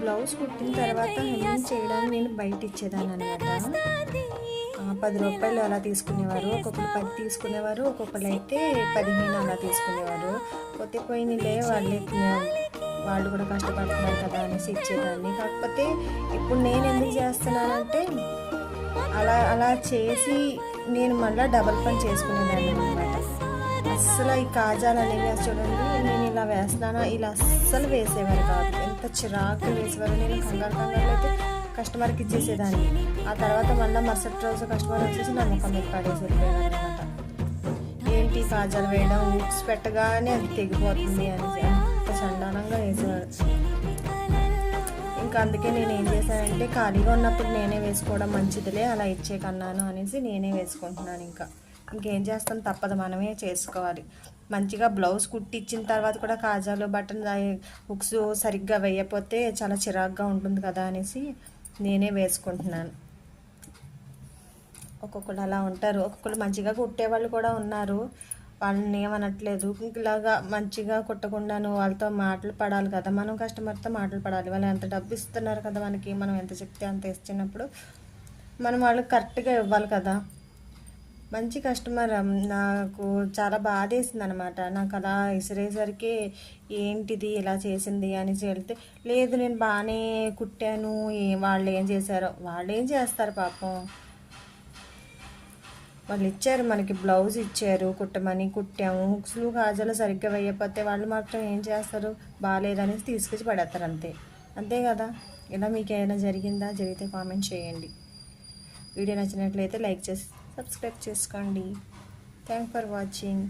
Blouse కుట్టిన తర్వాత hemming చేయడానికి నేను బయట ఇచ్చేదాన్ని అనమాట. 10 రూపాయలు అలా తీసుకునేవారు, ఒక్కొక్కరు 10 తీసుకునేవారు, ఒక్కొక్కరు అయితే 15 అలా తీసుకునేవారు. పోతే పోయినలే వాళ్ళు కూడా కష్టపడుతున్నారు కదా అనేసి ఇచ్చేదాన్ని. కాకపోతే ఇప్పుడు నేను ఎందుకు చేస్తున్నానంటే అలా అలా చేసి నేను మళ్ళీ డబల్ పని చేసుకునేదాన్ని అనమాట. అస్సలు ఈ కాజాలు అనేవి చూడండి, నేను ఇలా వేస్తున్నానా, ఇలా అస్సలు వేసేవారు కాదు. ఎంత చిరాకు వేసేవారు. నేను కంగారు అయితే కస్టమర్కి ఇచ్చేసేదాన్ని. ఆ తర్వాత మళ్ళీ మరుసటి రోజు కస్టమర్ వచ్చేసి నా ముఖం మీద పడేసి వెళ్ళిపోయారు అనమాట. ఏంటి కాజాలు వేయడం, ఉక్స్ పెట్టగానే అది తెగిపోతుంది అనేసి అంత చండాలంగా వేసేవారు. ఇంకా అందుకే నేను ఏం చేశానంటే ఖాళీగా ఉన్నప్పుడు నేనే వేసుకోవడం మంచిదిలే, అలా ఇచ్చే కన్నాను అనేసి నేనే వేసుకుంటున్నాను. ఇంకేం చేస్తాను, తప్పదు, మనమే చేసుకోవాలి. మంచిగా బ్లౌజ్ కుట్టించిన తర్వాత కూడా కాజాలు బటన్ హుక్స్ సరిగ్గా వేయకపోతే చాలా చిరాగ్గా ఉంటుంది కదా అనేసి నేనే వేసుకుంటున్నాను. ఒక్కొక్కరు అలా ఉంటారు, ఒక్కొక్కరు మంచిగా కుట్టేవాళ్ళు కూడా ఉన్నారు, వాళ్ళని ఏమనట్లేదు. ఇలాగా మంచిగా కుట్టకుండాను వాళ్ళతో మాటలు పడాలి కదా, మనం కస్టమర్తో మాటలు పడాలి. వాళ్ళు ఎంత డబ్బు ఇస్తున్నారు కదా మనకి, మనం ఎంత చెప్తే అంత ఇచ్చినప్పుడు మనం వాళ్ళకి కరెక్ట్గా ఇవ్వాలి కదా. మంచి కస్టమర్, నాకు చాలా బాధేసింది అనమాట. నాకు అలా ఇసిరేసరికి ఏంటిది ఇలా చేసింది అనేసి వెళ్తే, లేదు నేను బాగానే కుట్టాను, వాళ్ళు ఏం చేశారో, వాళ్ళు ఏం చేస్తారు పాపం. వాళ్ళు ఇచ్చారు మనకి, బ్లౌజ్ ఇచ్చారు కుట్టమని, కుట్టాము. హుక్స్లు కాజాలు సరిగ్గా వేయకపోతే వాళ్ళు మాత్రం ఏం చేస్తారు, బాగాలేదనేసి తీసుకొచ్చి పడేస్తారు, అంతే కదా. ఇలా మీకు ఏమైనా జరిగితే కామెంట్ చేయండి. వీడియో నచ్చినట్లయితే లైక్ చేసి సబ్స్క్రైబ్ చేసుకోండి. Thank for watching.